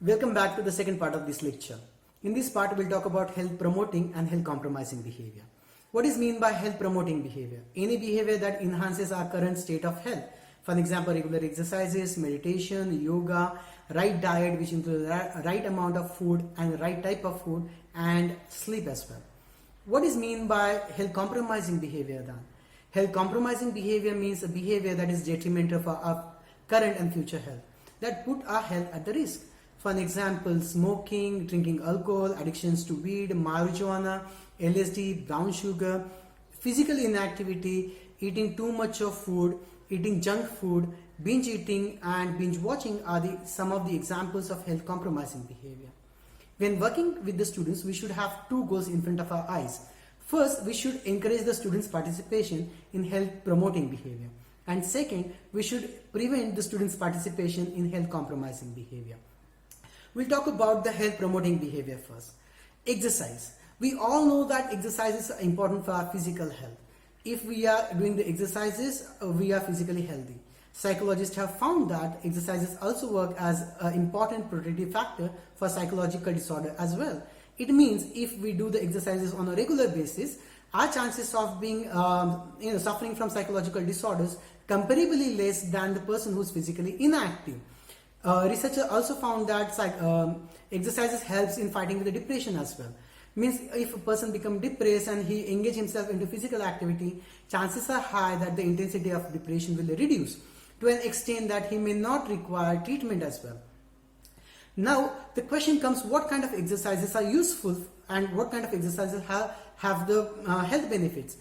Welcome back to the second part of this lecture. In this part, we'll talk about health promoting and health compromising behavior. What is meant by health promoting behavior? Any behavior that enhances our current state of health. For example, regular exercises, meditation, yoga, right diet, which includes right amount of food and right type of food, and sleep as well. What is meant by health compromising behavior then? Health compromising behavior means a behavior that is detrimental for our current and future health, that put our health at the risk. For example, smoking, drinking alcohol, addictions to weed, marijuana, LSD, brown sugar, physical inactivity, eating too much of food, eating junk food, binge eating and binge watching are some of the examples of health compromising behavior. When working with the students, we should have two goals in front of our eyes. First, we should encourage the students' participation in health promoting behavior. And second, we should prevent the students' participation in health compromising behavior. We'll talk about the health promoting behavior first. Exercise. We all know that exercises are important for our physical health. If we are doing the exercises, we are physically healthy. Psychologists have found that exercises also work as an important protective factor for psychological disorder as well. It means if we do the exercises on a regular basis, our chances of being suffering from psychological disorders comparably less than the person who is physically inactive. Researchers also found that exercises helps in fighting with the depression as well. Means if a person becomes depressed and he engage himself into physical activity, chances are high that the intensity of depression will reduce to an extent that he may not require treatment as well. Now the question comes, what kind of exercises are useful and what kind of exercises have the health benefits?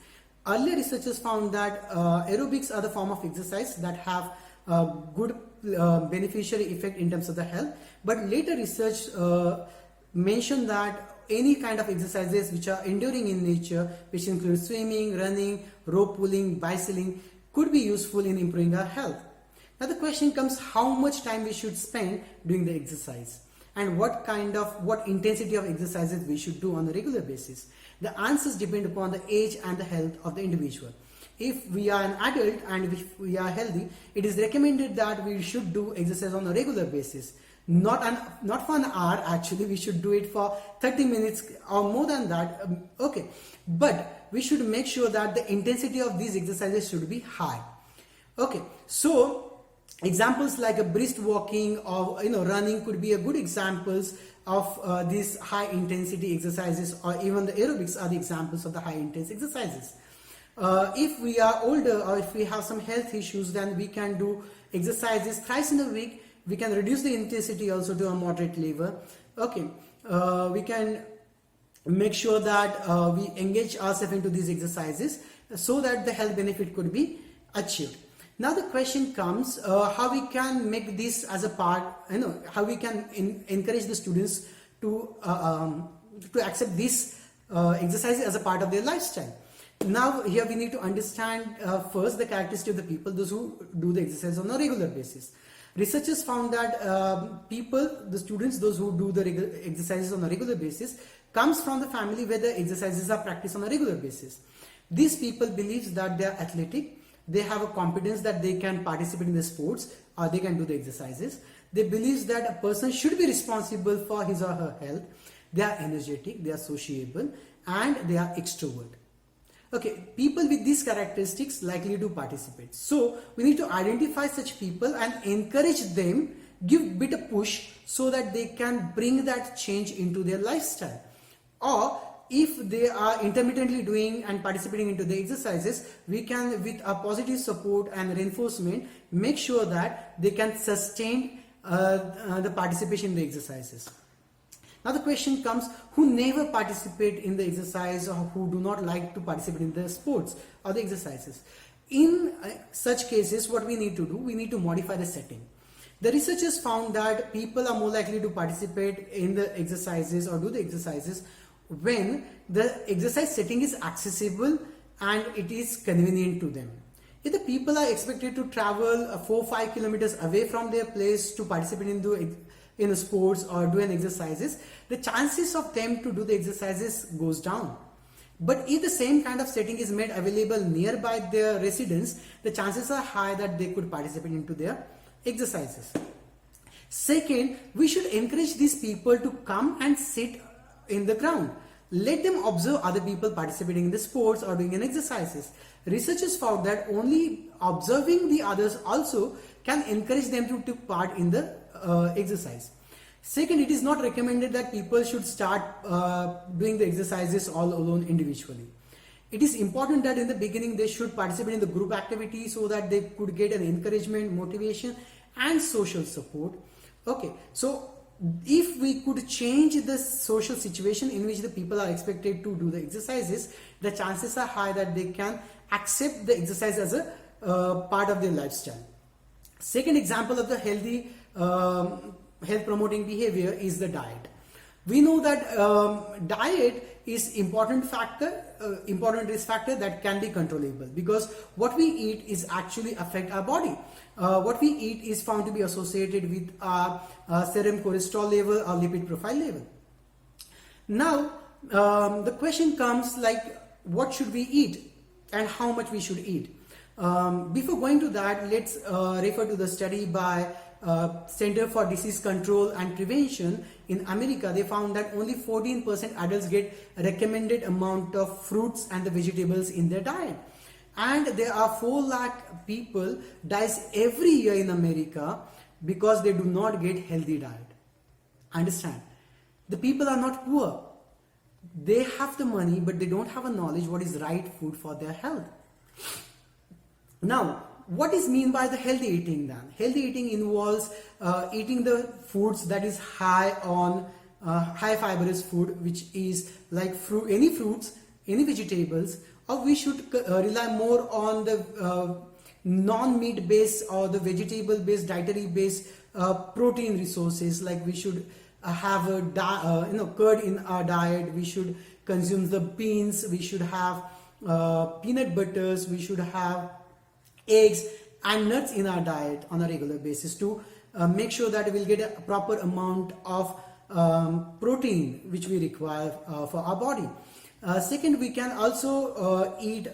Earlier researchers found that aerobics are the form of exercise that have good beneficiary effect in terms of the health, but later research mentioned that any kind of exercises which are enduring in nature, which include swimming, running, rope pulling, bicycling, could be useful in improving our health. Now the question comes, how much time we should spend doing the exercise and what intensity of exercises we should do on a regular basis. The answers depend upon the age and the health of the individual. If we are an adult and if we are healthy, it is recommended that we should do exercise on a regular basis. Not for an hour, actually, we should do it for 30 minutes or more than that. Okay, but we should make sure that the intensity of these exercises should be high. Okay, so examples like a brisk walking or running could be a good examples of these high intensity exercises, or even the aerobics are the examples of the high intense exercises. If we are older or if we have some health issues, then we can do exercises thrice in a week. We can reduce the intensity also to a moderate level. Okay, we can make sure that we engage ourselves into these exercises so that the health benefit could be achieved. Now the question comes, how we can make this as a part, how we can encourage the students to accept this exercise as a part of their lifestyle. Now here we need to understand first the characteristics of the people, those who do the exercise on a regular basis. Researchers found that the students, those who do the exercises on a regular basis, comes from the family where the exercises are practiced on a regular basis. These people believe that they are athletic, they have a confidence that they can participate in the sports or they can do the exercises. They believe that a person should be responsible for his or her health. They are energetic, they are sociable, and they are extrovert. Okay, people with these characteristics likely to participate. So we need to identify such people and encourage them, give bit of push so that they can bring that change into their lifestyle. Or if they are intermittently doing and participating into the exercises, we can, with a positive support and reinforcement, make sure that they can sustain the participation in the exercises. Now the question comes, who never participate in the exercise or who do not like to participate in the sports or the exercises. In such cases, what we need to do, we need to modify the setting. The researchers found that people are more likely to participate in the exercises or do the exercises when the exercise setting is accessible and it is convenient to them. If the people are expected to travel 4-5 kilometers away from their place to participate in the sports or do an exercises, the chances of them to do the exercises goes down. But if the same kind of setting is made available nearby their residence, the chances are high that they could participate into their exercises. Second, we should encourage these people to come and sit in the ground. Let them observe other people participating in the sports or doing an exercises. Researchers found that only observing the others also can encourage them to take part in the exercise. Second, it is not recommended that people should start doing the exercises all alone individually. It is important that in the beginning they should participate in the group activity so that they could get an encouragement, motivation and social support. Okay, so if we could change the social situation in which the people are expected to do the exercises, the chances are high that they can accept the exercise as a part of their lifestyle. Second example of the healthy health promoting behavior is the diet. We know that diet is important risk factor that can be controllable, because what we eat is actually affect our body. What we eat is found to be associated with our serum cholesterol level or lipid profile level. Now the question comes like, what should we eat and how much we should eat? Before going to that, let's refer to the study by Center for Disease Control and Prevention in America. They found that only 14% adults get recommended amount of fruits and the vegetables in their diet, and there are 4 lakh people dies every year in America because they do not get healthy diet. Understand, the people are not poor, they have the money but they don't have a knowledge what is right food for their health. Now, what is mean by the healthy eating then? Healthy eating involves eating the foods that is high on high fibrous food, which is like any fruits, any vegetables, or we should rely more on the non-meat based or the vegetable based, dietary based protein resources. Like we should have a curd in our diet, we should consume the beans, we should have peanut butters, we should have eggs and nuts in our diet on a regular basis to make sure that we'll get a proper amount of protein which we require for our body. Second, we can also eat,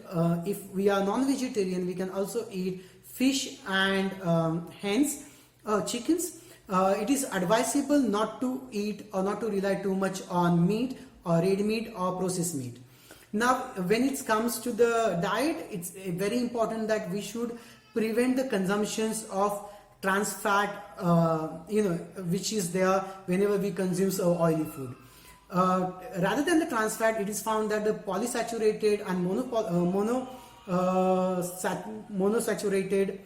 if we are non-vegetarian, we can also eat fish and hens, chickens. It is advisable not to eat or not to rely too much on meat or red meat or processed meat. Now, when it comes to the diet, it's very important that we should prevent the consumptions of trans fat, which is there whenever we consume oily food. Rather than the trans fat, it is found that the polysaturated and monosaturated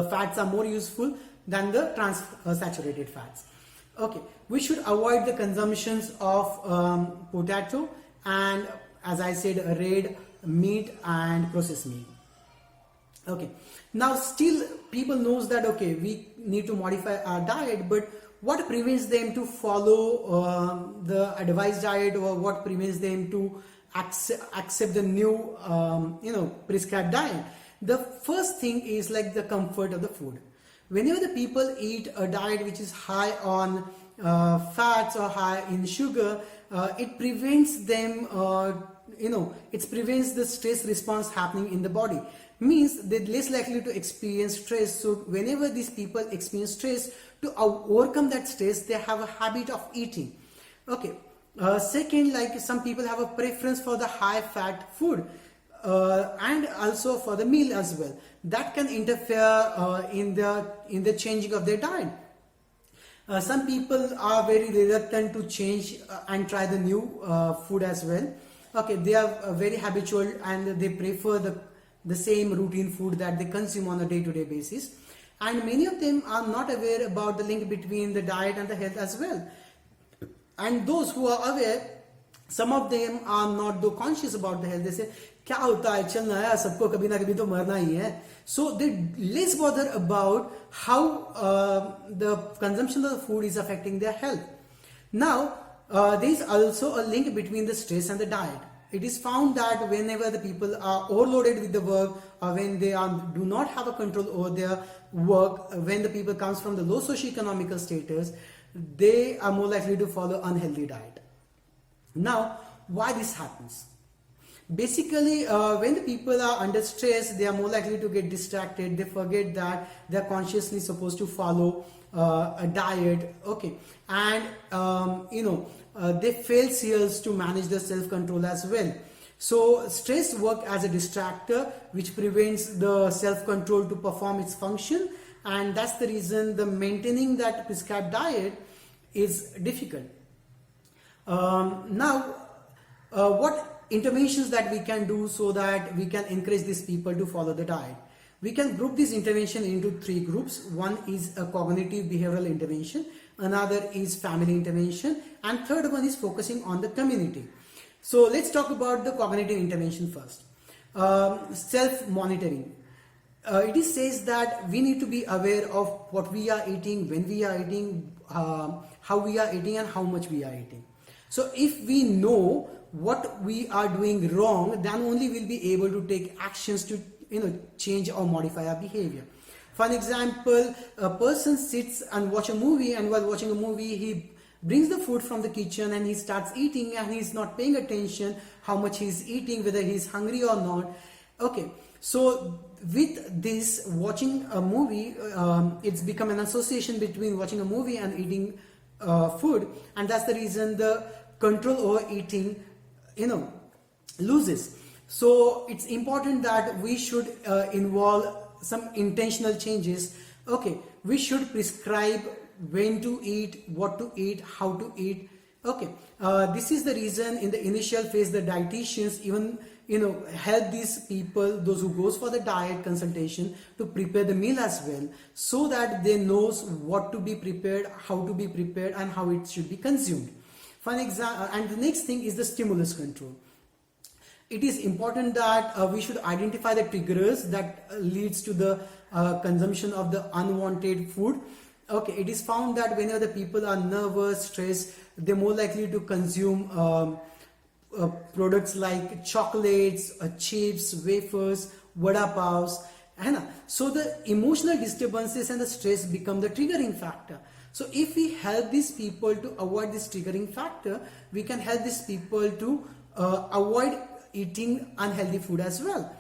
fats are more useful than the trans saturated fats. Okay, we should avoid the consumptions of potato and, as I said, red meat and processed meat. Okay, now still people knows that okay, we need to modify our diet, but what prevents them to follow the advised diet, or what prevents them to accept the new prescribed diet? The first thing is like the comfort of the food. Whenever the people eat a diet which is high on fats or high in sugar, it prevents them it prevents the stress response happening in the body. Means they're less likely to experience stress. So whenever these people experience stress, to overcome that stress, they have a habit of eating. Okay. Second, like some people have a preference for the high fat food and also for the meal as well. That can interfere in the changing of their diet. Some people are very reluctant to change and try the new food as well. Okay, they are very habitual and they prefer the same routine food that they consume on a day-to-day basis. And many of them are not aware about the link between the diet and the health as well. And those who are aware, some of them are not though conscious about the health. They say, क्या होता है, चलना है, सबको कभी ना कभी तो मरना ही है. So they less bother about how the consumption of the food is affecting their health. Now, there is also a link between the stress and the diet. It is found that whenever the people are overloaded with the work, or when they do not have a control over their work, when the people comes from the low socioeconomical status, they are more likely to follow unhealthy diet. Now, why this happens? Basically, when the people are under stress, they are more likely to get distracted. They forget that they are consciously supposed to follow a diet, okay, and they fail sales to manage the self-control as well. So stress work as a distractor which prevents the self-control to perform its function, and that's the reason the maintaining that prescribed diet is difficult. What interventions that we can do so that we can encourage these people to follow the diet? We can group this intervention into 3 groups. One is a cognitive behavioral intervention, another is family intervention, and third one is focusing on the community. So let's talk about the cognitive intervention first. Self-monitoring. It says that we need to be aware of what we are eating, when we are eating, how we are eating, and how much we are eating. So if we know what we are doing wrong, then only we'll be able to take actions to change or modify our behavior. For an example, a person sits and watch a movie, and while watching a movie he brings the food from the kitchen and he starts eating, and he's not paying attention how much he's eating, whether he's hungry or not. Okay, so with this watching a movie, it's become an association between watching a movie and eating food, and that's the reason the control over eating loses. So it's important that we should involve some intentional changes. Okay, we should prescribe when to eat, what to eat, how to eat. Okay, this is the reason in the initial phase the dietitians even help these people, those who goes for the diet consultation, to prepare the meal as well, so that they knows what to be prepared, how to be prepared, and how it should be consumed. For an example, and the next thing is the stimulus control. It is important that we should identify the triggers that leads to the consumption of the unwanted food. Okay, it is found that whenever the people are nervous, stressed, they're more likely to consume products like chocolates, chips, wafers, vada pavs. So the emotional disturbances and the stress become the triggering factor. So if we help these people to avoid this triggering factor, we can help these people to avoid eating unhealthy food as well.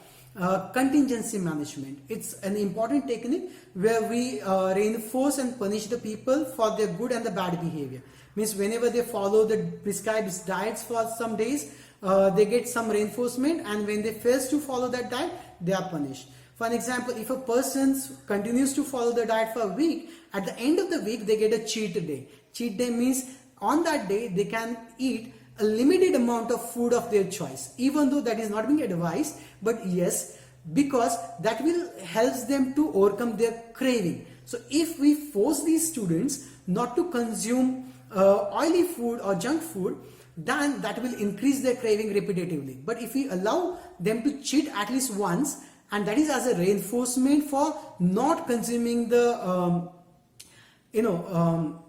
Contingency management. It's an important technique where we reinforce and punish the people for their good and the bad behavior. Means whenever they follow the prescribed diets for some days, they get some reinforcement, and when they fail to follow that diet, they are punished. For an example, if a person continues to follow the diet for a week, at the end of the week they get a cheat day. Cheat day means on that day they can eat a limited amount of food of their choice, even though that is not being advised, but yes, because that will help them to overcome their craving. So if we force these students not to consume oily food or junk food, then that will increase their craving repetitively. But if we allow them to cheat at least once, and that is as a reinforcement for not consuming the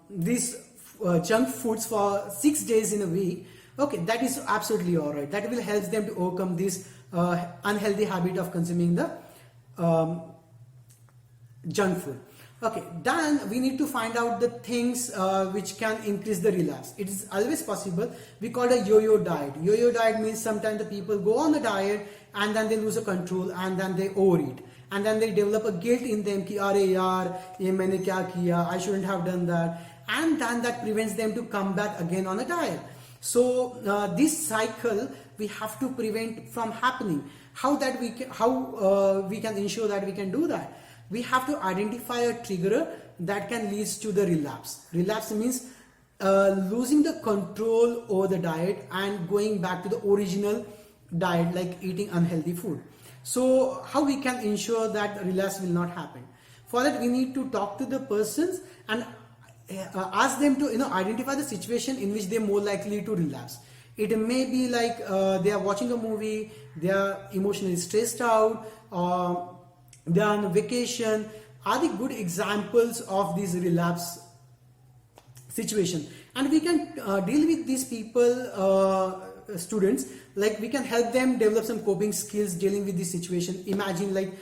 these junk foods for 6 days in a week, okay, that is absolutely all right. That will help them to overcome this unhealthy habit of consuming the junk food. Okay, then we need to find out the things which can increase the relapse. It is always possible. We call it a yo-yo diet. Yo-yo diet means sometimes the people go on the diet and then they lose a control and then they overeat. And then they develop a guilt in them ki are yaar, ye maine kya kiya, I shouldn't have done that. And then that prevents them to come back again on a diet. So this cycle we have to prevent from happening. How we can ensure that we can do that? We have to identify a trigger that can lead to the relapse. Relapse means losing the control over the diet and going back to the original diet, like eating unhealthy food. So how we can ensure that relapse will not happen? For that we need to talk to the persons and ask them to identify the situation in which they are more likely to relapse. It may be like they are watching a movie, they are emotionally stressed out, or they are on vacation. Are the good examples of these relapse situation? And we can deal with these people, students, like we can help them develop some coping skills dealing with this situation. Imagine like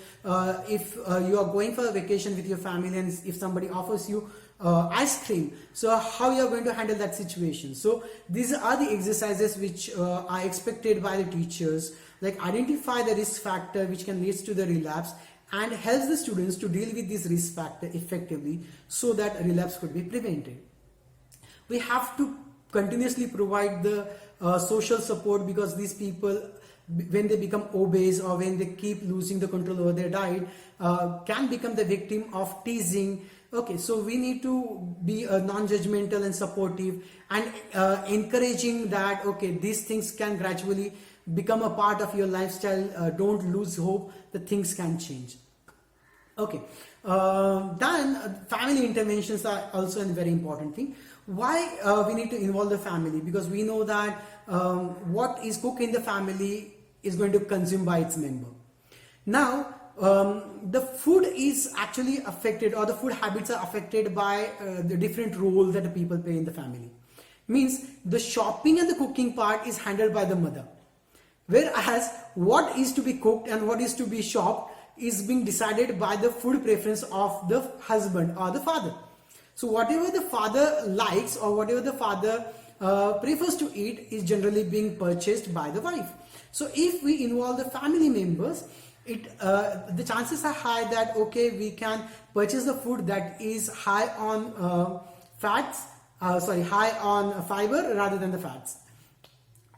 if you are going for a vacation with your family and if somebody offers you ice cream, so how you are going to handle that situation. So these are the exercises which are expected by the teachers, like identify the risk factor which can lead to the relapse and helps the students to deal with this risk factor effectively so that relapse could be prevented. We have to continuously provide the social support, because these people, when they become obese or when they keep losing the control over their diet, can become the victim of teasing. Okay, so we need to be non-judgmental and supportive, and encouraging that, okay, these things can gradually become a part of your lifestyle. Don't lose hope that things can change. Okay, then family interventions are also a very important thing. Why we need to involve the family? Because we know that what is cooked in the family is going to consume by its member. Now, the food is actually affected, or the food habits are affected by the different role that the people play in the family. Means the shopping and the cooking part is handled by the mother, whereas what is to be cooked and what is to be shopped is being decided by the food preference of the husband or the father. So whatever the father likes or whatever the father prefers to eat is generally being purchased by the wife. So if we involve the family members, the chances are high that, okay, we can purchase the food that is high on high on fiber rather than the fats.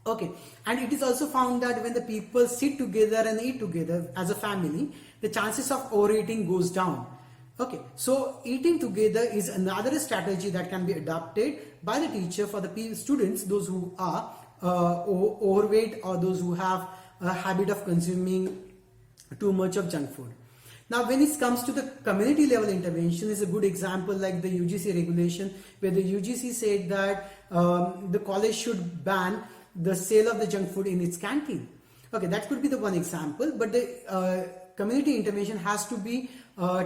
Okay, and it is also found that when the people sit together and eat together as a family, the chances of overeating goes down. Okay, so eating together is another strategy that can be adopted by the teacher for the students, those who are overweight or those who have a habit of consuming too much of junk food. Now, when it comes to the community level intervention, is a good example like the UGC regulation, where the UGC said that the college should ban the sale of the junk food in its canteen. Okay, that could be the one example, but the community intervention has to be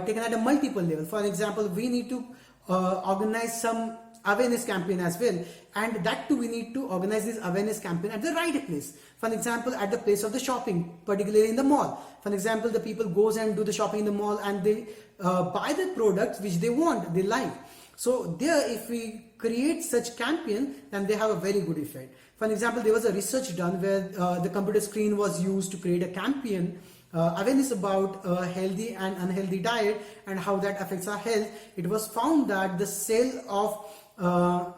taken at a multiple level. For example, we need to organize some awareness campaign as well, and that too we need to organize this awareness campaign at the right place. For example, at the place of the shopping, particularly in the mall. For example, the people goes and do the shopping in the mall and they buy the products which they want, they like. So there, if we create such campaign, then they have a very good effect. For example, there was a research done where the computer screen was used to create a campaign awareness about healthy and unhealthy diet and how that affects our health. It was found that the sale of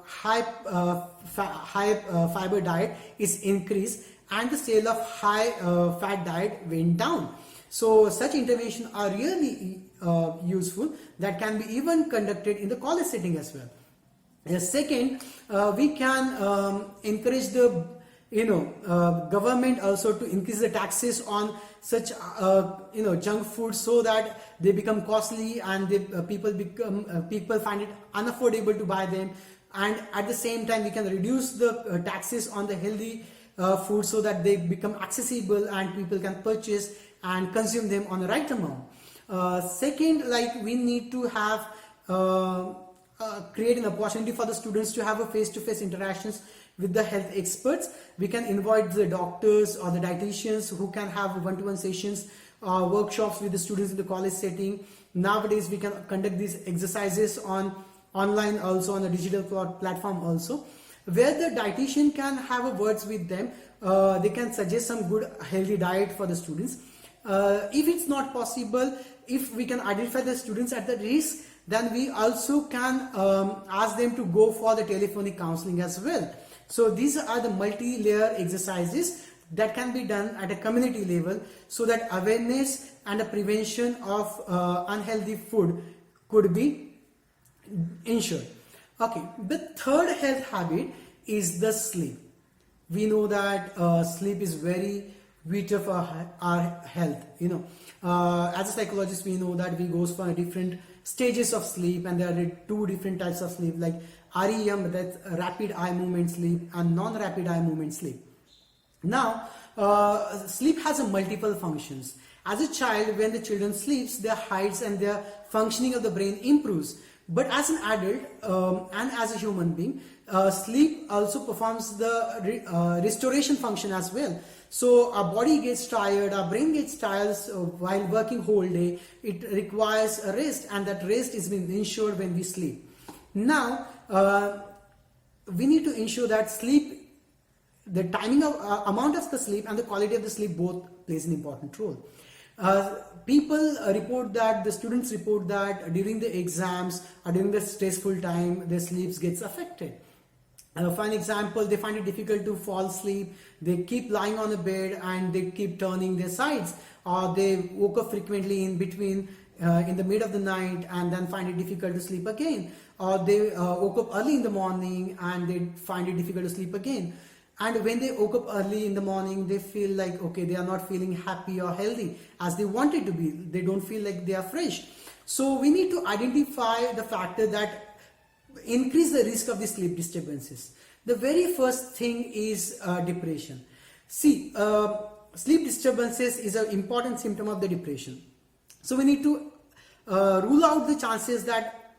high fiber diet is increased and the sale of high fat diet went down. So such interventions are really useful, that can be even conducted in the college setting as well. Second, we can encourage the government also to increase the taxes on such junk food, so that they become costly and people find it unaffordable to buy them, and at the same time we can reduce the taxes on the healthy food so that they become accessible and people can purchase and consume them on the right amount. Second, like we need to have create an opportunity for the students to have a face-to-face interactions with the health experts. We can invite the doctors or the dietitians who can have one-to-one sessions, workshops with the students in the college setting. Nowadays we can conduct these exercises online also, on a digital platform also, where the dietitian can have a words with them. They can suggest some good healthy diet for the students. If it's not possible, if we can identify the students at the risk, then we also can ask them to go for the telephonic counseling as well. So these are the multi-layer exercises that can be done at a community level, so that awareness and a prevention of unhealthy food could be ensured. Okay, the third health habit is the sleep. We know that sleep is very vital for our health. As a psychologist, we know that we go for different stages of sleep, and there are two different types of sleep, like REM, that's rapid eye movement sleep, and non-rapid eye movement sleep. Now, sleep has a multiple functions. As a child, when the children sleeps, their heights and their functioning of the brain improves. But as an adult and as a human being, sleep also performs the restoration function as well. So our body gets tired, our brain gets tired while working whole day. It requires a rest, and that rest is being ensured when we sleep. Now, we need to ensure that sleep, the timing of amount of the sleep and the quality of the sleep both plays an important role. People report that, the students report that during the exams or during the stressful time, their sleeps gets affected. For an example, they find it difficult to fall asleep, they keep lying on the bed and they keep turning their sides, or they woke up frequently in between in the mid of the night and then find it difficult to sleep again, or they woke up early in the morning and they find it difficult to sleep again. And when they woke up early in the morning, they feel like, okay, they are not feeling happy or healthy as they wanted to be. They don't feel like they are fresh. So we need to identify the factor that increase the risk of the sleep disturbances. The very first thing is depression. See, sleep disturbances is an important symptom of the depression. So we need to rule out the chances that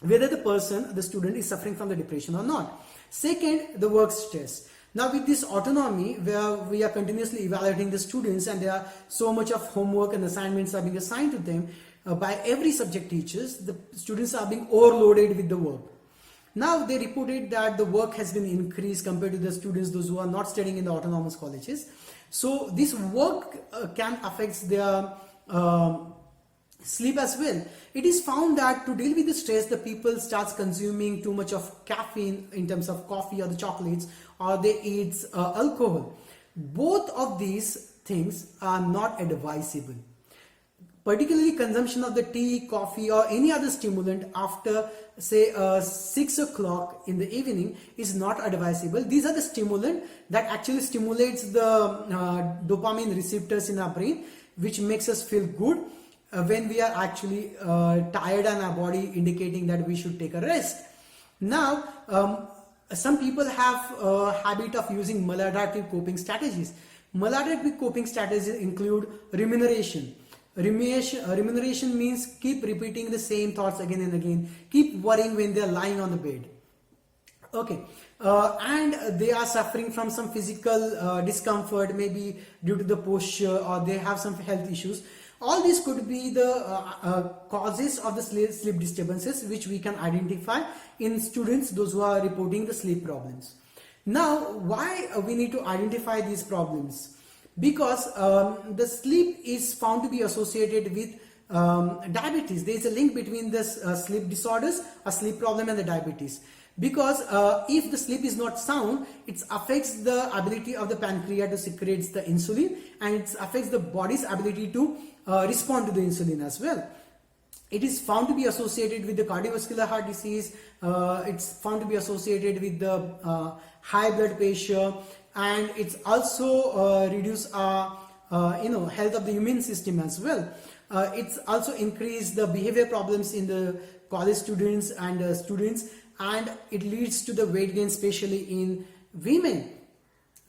whether the person, the student, is suffering from the depression or not. Second, the work stress. Now with this autonomy, where we are continuously evaluating the students and there are so much of homework and assignments are being assigned to them by every subject teachers, the students are being overloaded with the work. Now they reported that the work has been increased compared to the students, those who are not studying in the autonomous colleges. So this work can affect their sleep as well. It is found that to deal with the stress, the people starts consuming too much of caffeine in terms of coffee or the chocolates, or they eat alcohol. Both of these things are not advisable. Particularly consumption of the tea, coffee or any other stimulant after say 6 o'clock in the evening is not advisable. These are the stimulant that actually stimulates the dopamine receptors in our brain, which makes us feel good when we are actually tired and our body indicating that we should take a rest. Now, some people have a habit of using maladaptive coping strategies. Maladaptive coping strategies include rumination. Rumination means keep repeating the same thoughts again and again, keep worrying when they are lying on the bed. Okay, and they are suffering from some physical discomfort, maybe due to the posture, or they have some health issues. All these could be the causes of the sleep disturbances, which we can identify in students, those who are reporting the sleep problems. Now, why we need to identify these problems? Because the sleep is found to be associated with diabetes. There is a link between the sleep disorders, a sleep problem, and the diabetes. Because if the sleep is not sound, it affects the ability of the pancreas to secrete the insulin, and it affects the body's ability to respond to the insulin as well. It is found to be associated with the cardiovascular heart disease. It's found to be associated with the high blood pressure, and it's also reduce health of the immune system as well. It's also increased the behavior problems in the college students and students, and it leads to the weight gain, especially in women.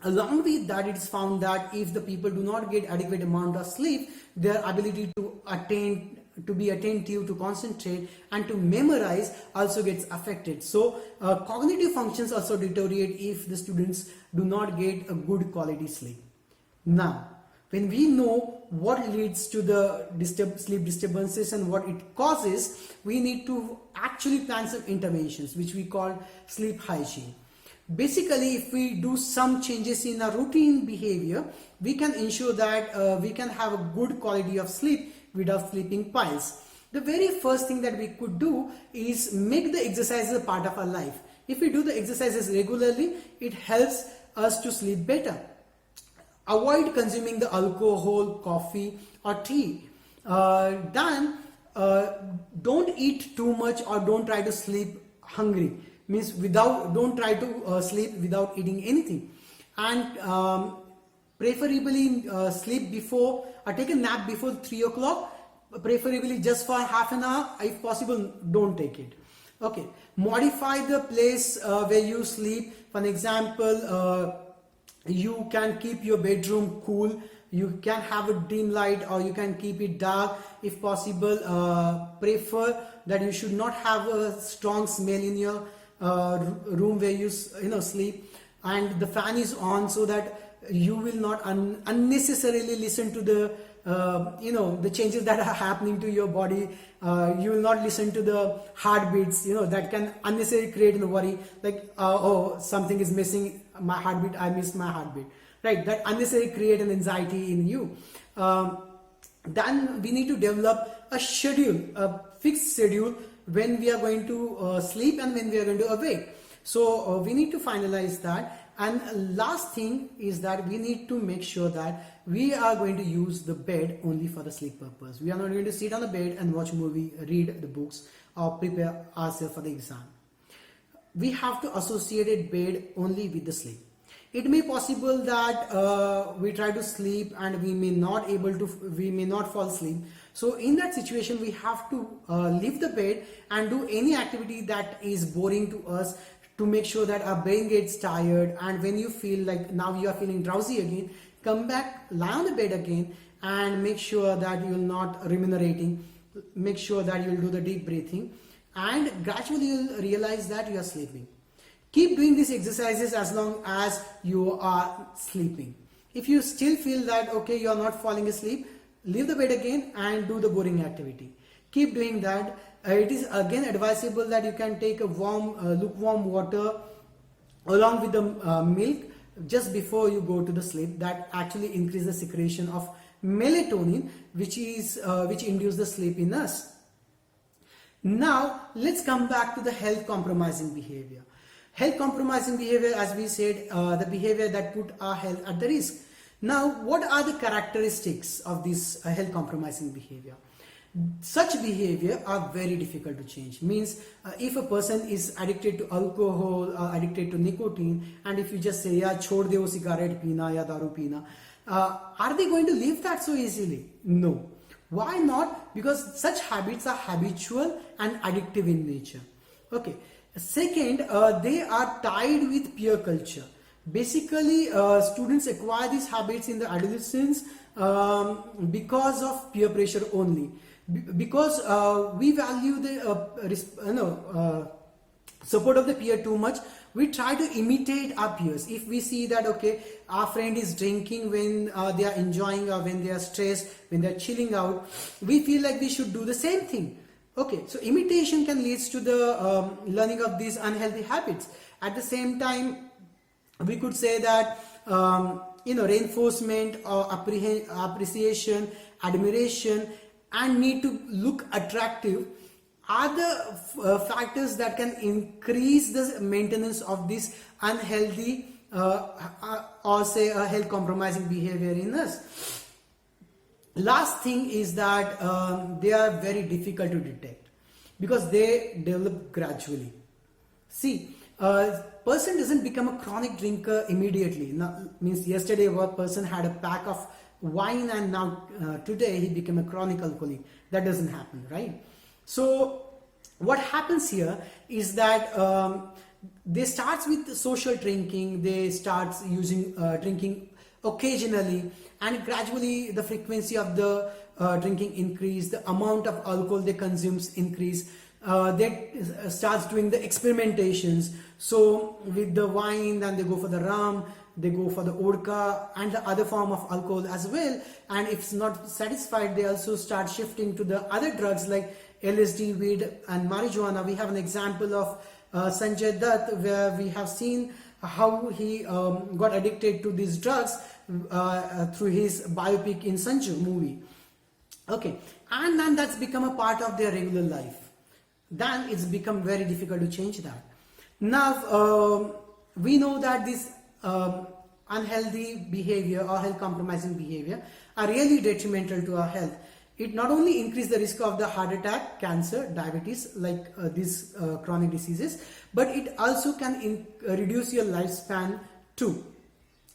Along with that, it is found that if the people do not get adequate amount of sleep, their ability to be attentive, to concentrate and to memorize also gets affected. So cognitive functions also deteriorate if the students do not get a good quality sleep. Now, when we know what leads to the sleep disturbances and what it causes, we need to actually plan some interventions, which we call sleep hygiene. Basically, if we do some changes in our routine behavior, we can ensure that we can have a good quality of sleep without sleeping piles. The very first thing that we could do is make the exercises a part of our life. If we do the exercises regularly, it helps us to sleep better. Avoid consuming the alcohol, coffee or tea. Then don't eat too much or don't try to sleep hungry. Means don't try to sleep without eating anything. And preferably sleep before or take a nap before 3 o'clock, preferably just for half an hour. If possible, don't take it. Okay, modify the place where you sleep. For example, you can keep your bedroom cool, you can have a dim light, or you can keep it dark. If possible, prefer that you should not have a strong smell in your room where you sleep, and the fan is on so that you will not unnecessarily listen to the the changes that are happening to your body. You will not listen to the heartbeats that can unnecessarily create a worry, like oh, something is missing my heartbeat, I missed my heartbeat, right? That unnecessarily create an anxiety in you. then we need to develop a schedule, a fixed schedule when we are going to sleep and when we are going to awake. So we need to finalize that. And last thing is that we need to make sure that we are going to use the bed only for the sleep purpose. We are not going to sit on the bed and watch movie, read the books, or prepare ourselves for the exam. We have to associate bed only with the sleep. It may possible that we try to sleep and we may not fall asleep. So in that situation, we have to leave the bed and do any activity that is boring to us, to make sure that our brain gets tired. And when you feel like now you are feeling drowsy again, come back, lie on the bed again, and make sure that you're not ruminating. Make sure that you'll do the deep breathing, and gradually you'll realize that you are sleeping. Keep doing these exercises as long as you are sleeping. If you still feel that okay, you are not falling asleep, leave the bed again and do the boring activity. Keep doing that. It is again advisable that you can take a lukewarm water along with the milk just before you go to the sleep. That actually increases the secretion of melatonin, which induces the sleep in us. Now let's come back to the health compromising behavior. Health compromising behavior, as we said, the behavior that put our health at the risk. Now, what are the characteristics of this health compromising behavior? Such behavior are very difficult to change. Means if a person is addicted to alcohol, addicted to nicotine, and if you just say, yeah, chhod de wo cigarette peena ya daru peena, are they going to leave that so easily? No. Why not? Because such habits are habitual and addictive in nature. Okay. Second, they are tied with peer culture. Basically, students acquire these habits in the adolescence because of peer pressure only. Because we value the support of the peer too much, we try to imitate our peers. If we see that okay, our friend is drinking when they are enjoying, or when they are stressed, when they are chilling out, we feel like we should do the same thing. Okay, so imitation can lead to the learning of these unhealthy habits. At the same time, we could say that reinforcement or appreciation, admiration, and need to look attractive are the factors that can increase the maintenance of this unhealthy or say a health compromising behavior in us. Last thing is that they are very difficult to detect because they develop gradually. See, person doesn't become a chronic drinker immediately. Now, means yesterday a person had a pack of wine and now today he became a chronic alcoholic. That doesn't happen, right? So what happens here is that they start with social drinking. They start using drinking occasionally, and gradually the frequency of the drinking increase, the amount of alcohol they consume increase. They starts doing the experimentations. So with the wine, then they go for the rum, they go for the vodka and the other form of alcohol as well. And if it's not satisfied, they also start shifting to the other drugs like LSD, weed and marijuana. We have an example of Sanjay Dutt, where we have seen how he got addicted to these drugs through his biopic in Sanju movie. Okay, and then that's become a part of their regular life. Then it's become very difficult to change that. Now we know that this unhealthy behavior or health compromising behavior are really detrimental to our health. It not only increases the risk of the heart attack, cancer, diabetes, like these chronic diseases, but it also can reduce your lifespan too.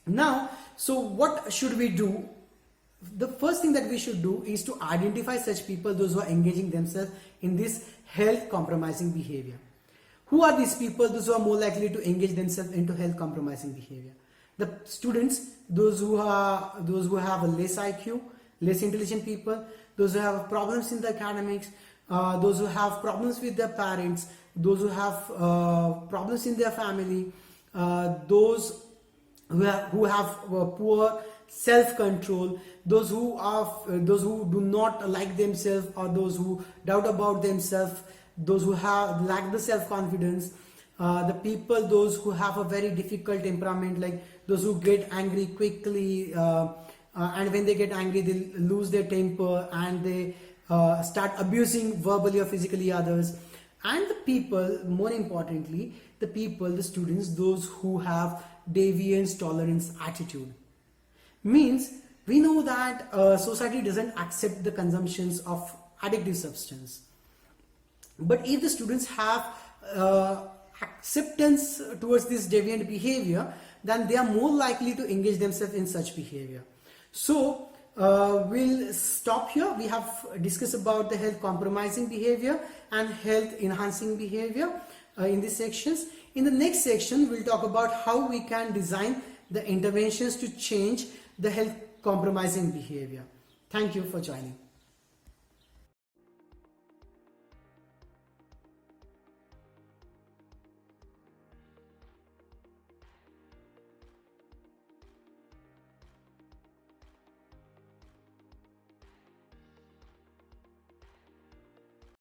Now, so what should we do? The first thing that we should do is to identify such people, those who are engaging themselves in this health compromising behavior. Who are these people? Those who are more likely to engage themselves into health compromising behavior. The students, those who have a less IQ, less intelligent people, those who have problems in the academics, those who have problems with their parents, those who have problems in their family, those who have poor self-control, those who do not like themselves, or those who doubt about themselves, those who lack the self-confidence, those who have a very difficult temperament, like those who get angry quickly, and when they get angry they lose their temper and they start abusing verbally or physically others. And the people, more importantly, the students, those who have deviance tolerance attitude. Means we know that society doesn't accept the consumptions of addictive substance. But if the students have acceptance towards this deviant behavior, then they are more likely to engage themselves in such behavior. So we'll stop here. We have discussed about the health compromising behavior and health enhancing behavior in these sections. In the next section, we'll talk about how we can design the interventions to change the health compromising behavior. Thank you for joining.